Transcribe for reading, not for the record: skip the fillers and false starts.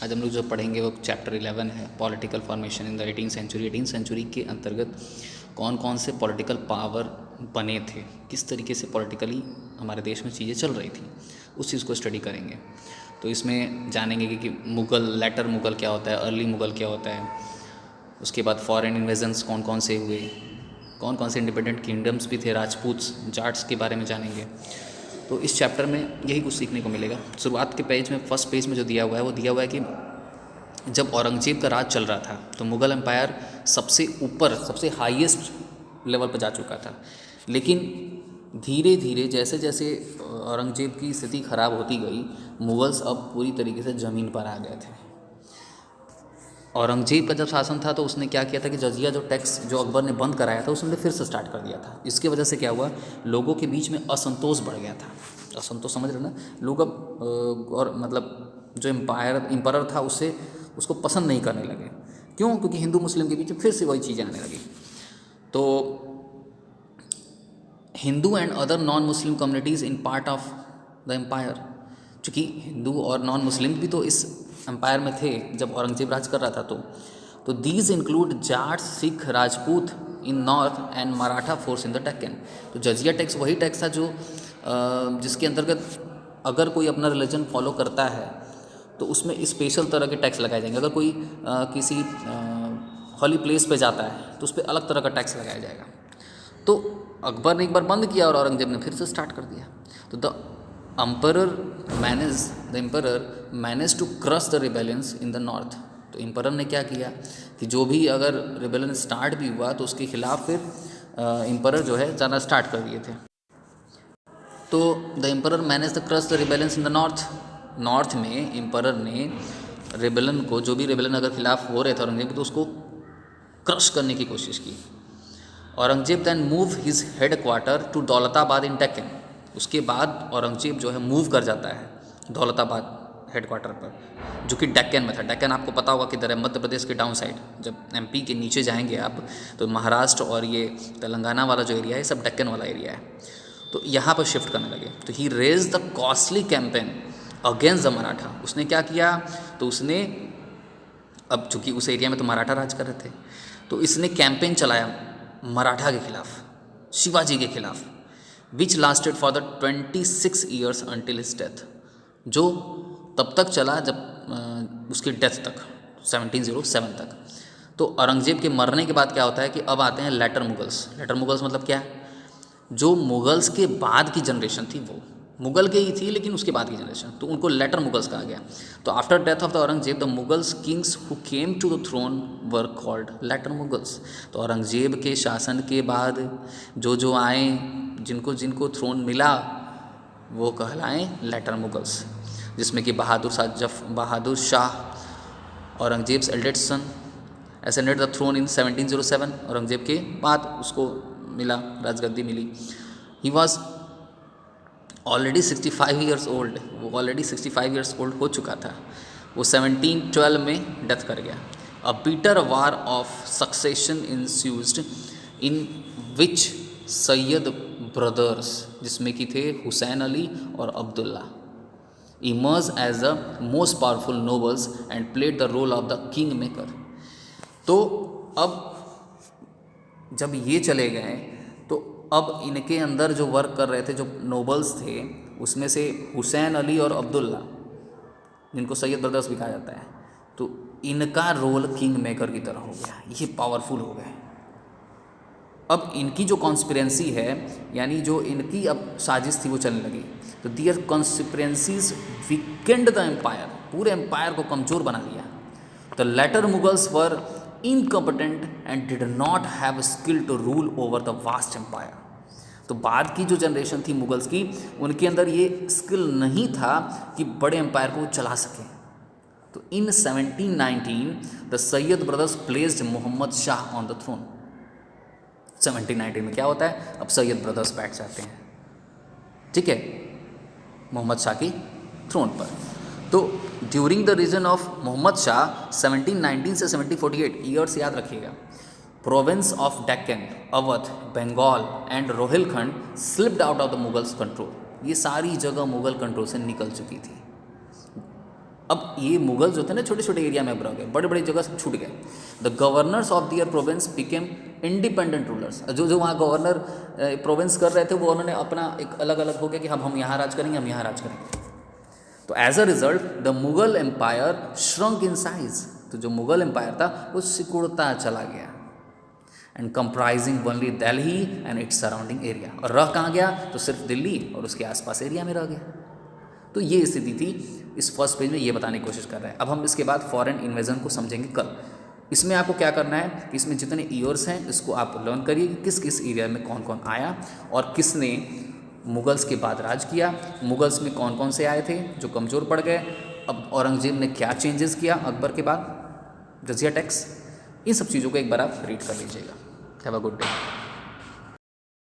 आज हम लोग जो पढ़ेंगे वो चैप्टर 11 है, political formation in the 18th century. 18th century के अंतर्गत कौन कौन से पॉलिटिकल पावर बने थे, किस तरीके से पॉलिटिकली हमारे देश में चीज़ें चल रही थी, उस चीज़ को स्टडी करेंगे। तो इसमें जानेंगे कि मुग़ल, लेटर मुग़ल क्या होता है, अर्ली मुग़ल क्या होता है, उसके बाद फॉरेन इन्वेजन्स कौन कौन से हुए, कौन कौन से इंडिपेंडेंट किंगडम्स भी थे, राजपूत्स, जाट्स के बारे में जानेंगे। तो इस चैप्टर में यही कुछ सीखने को मिलेगा। शुरुआत के पेज में, फर्स्ट पेज में जो दिया हुआ है वो दिया हुआ है कि जब औरंगजेब का राज चल रहा था तो मुग़ल एम्पायर सबसे ऊपर, सबसे हाईएस्ट लेवल पर जा चुका था। लेकिन धीरे धीरे जैसे जैसे औरंगजेब की स्थिति खराब होती गई, मुग़ल्स अब पूरी तरीके से ज़मीन पर आ गए थे। औरंगजेब का जब शासन था तो उसने क्या किया था कि जजिया जो टैक्स जो अकबर ने बंद कराया था उसने फिर से स्टार्ट कर दिया था। इसकी वजह से क्या हुआ, लोगों के बीच में असंतोष बढ़ गया था। असंतोष समझ रहे ना, लोग अब और मतलब जो एम्पायर था उसको पसंद नहीं करने लगे। क्यों? क्योंकि हिंदू मुस्लिम के बीच में फिर से वही चीज़ें आने लगी। तो Hindu and other non Muslim communities in part of the empire, चूँकि हिंदू और नॉन मुस्लिम भी तो इस एम्पायर में थे जब औरंगजेब राज कर रहा था। तो these include Jats, Sikh, Rajput in north and Maratha force in the Deccan. तो जजिया टैक्स वही टैक्स था जो जिसके अंतर्गत अगर कोई अपना रिलीजन फॉलो करता है तो उसमें स्पेशल तरह के टैक्स लगाए जाएंगे। अगर कोई किसी हॉली प्लेस पे जाता है तो उस पर अलग तरह का टैक्स लगाया जाएगा। तो अकबर ने एक बार बंद किया और औरंगजेब ने फिर से स्टार्ट कर दिया। तो the emperor manage to crush the rebellions in the north. तो एम्परर ने क्या किया कि जो भी अगर रिबेलियन स्टार्ट भी हुआ तो उसके खिलाफ फिर एम्परर जो है जाना स्टार्ट कर दिए थे। तो the emperor manage the crush the rebellions in the north में एम्परर ने रिबेलियन को, जो भी रिबेलियन अगर खिलाफ हो रहे थे औरंगजेब, तो उसको क्रश करने की कोशिश की। Aurangzeb then move his head quarter to Daulatabad इन डेक्कन। उसके बाद औरंगजेब जो है मूव कर जाता है दौलताबाद हेड क्वार्टर पर, जो कि डेक्कन में था। डेक्कन आपको पता होगा किधर है, मध्य प्रदेश के डाउन साइड। जब एमपी के नीचे जाएंगे आप तो महाराष्ट्र और ये तेलंगाना वाला जो एरिया है सब डेक्कन वाला एरिया है। तो यहाँ पर शिफ्ट करने लगे। तो ही raise the costly campaign against the Maratha. उसने क्या किया, तो उसने, अब चूँकि उस एरिया में तो मराठा राज कर रहे थे, तो इसने कैंपेन चलाया मराठा के खिलाफ, शिवाजी के खिलाफ, विच lasted for the 26 years until his death. जो तब तक चला जब उसकी डेथ तक, 1707 तक। तो औरंगजेब के मरने के बाद क्या होता है कि अब आते हैं लेटर मुगल्स। लेटर मुगल्स मतलब क्या है, जो मुगल्स के बाद की जनरेशन थी, वो मुगल के ही थी लेकिन उसके बाद की जनरेशन, तो उनको लेटर मुगल्स कहा गया। तो after death of the Aurangzeb the Mughals kings who came to the throne were called later Mughals. तो औरंगजेब के शासन के बाद जो आए, जिनको जिनको थ्रोन मिला, वो कहलाएँ लेटर मुगल्स, जिसमें कि Bahadur Shah Aurangzeb's eldest son ascended the thrown in 1707। Aurangzeb के बाद उसको मिला, राजगद्दी मिली। He was already 65 years old, वो ऑलरेडी 65 ईयर्स ओल्ड हो चुका था। वो 1712 में डेथ कर गया। A bitter war of succession इंस्यूज्ड in which Syed brothers, जिसमें कि थे हुसैन अली और Abdullah, emerge as the most powerful nobles and played the role of the king maker. तो अब जब ये चले गए तो अब इनके अंदर जो वर्क कर रहे थे, जो नोबल्स थे, उसमें से हुसैन अली और अब्दुल्ला, जिनको सैयद ब्रदर्स भी कहा जाता है, तो इनका रोल किंग मेकर की तरह हो गया। ये पावरफुल हो गए। अब इनकी जो कॉन्स्पिरेंसी है, यानी जो इनकी अब साजिश थी, वो चलने लगी। तो there conspiracies weakened the empire, पूरे एम्पायर को कमज़ोर बना दिया। The later Mughals were incompetent and did not have skill to rule over the vast empire। तो बाद की जो जनरेशन थी मुगल्स की, उनके अंदर ये स्किल नहीं था कि बड़े एम्पायर को चला सकें। तो in 1719 the Sayyid brothers placed Mohammad Shah on the throne. 1719 में क्या होता है, अब सैयद ब्रदर्स बैठ जाते हैं, ठीक है, मोहम्मद शाह की थ्रोन पर। तो during the reign of Mohammad Shah 1719 से 1748 ईयर्स याद रखिएगा, province of Deccan, Awadh, Bengal and Rohilkhand slipped out of the Mughals control. ये सारी जगह मुगल कंट्रोल से निकल चुकी थी। अब ये मुगल जो थे ना छोटे छोटे एरिया में अब रह गए, बड़े बड़ी जगह सब छूट गए। The governors of their province became independent rulers. जो जो वहाँ गवर्नर प्रोविंस कर रहे थे वो उन्होंने अपना एक अलग अलग हो गया कि हम यहाँ राज करेंगे, हम यहाँ राज करेंगे। तो as a result the Mughal empire shrank in size. तो जो मुगल एम्पायर था वो सिकुड़ता चला गया। And comprising only Delhi and its surrounding area. और रह कहाँ गया? तो सिर्फ दिल्ली और उसके आसपास एरिया में रह गया। तो ये स्थिति थी। इस फर्स्ट पेज में ये बताने की कोशिश कर रहे हैं। अब हम इसके बाद फॉरेन इन्वेजन को समझेंगे कल। इसमें आपको क्या करना है कि इसमें जितने ईयर्स हैं इसको आप लर्न करिए कि किस किस एरिया में कौन कौन आया और किसने मुगल्स के बाद राज किया। मुगल्स में कौन कौन से आए थे जो कमज़ोर पड़ गए। अब औरंगजेब ने क्या चेंजेस किया अकबर के बाद, जजिया टैक्स, इन सब चीज़ों को एक बार आप रीड कर लीजिएगा। Have a good day.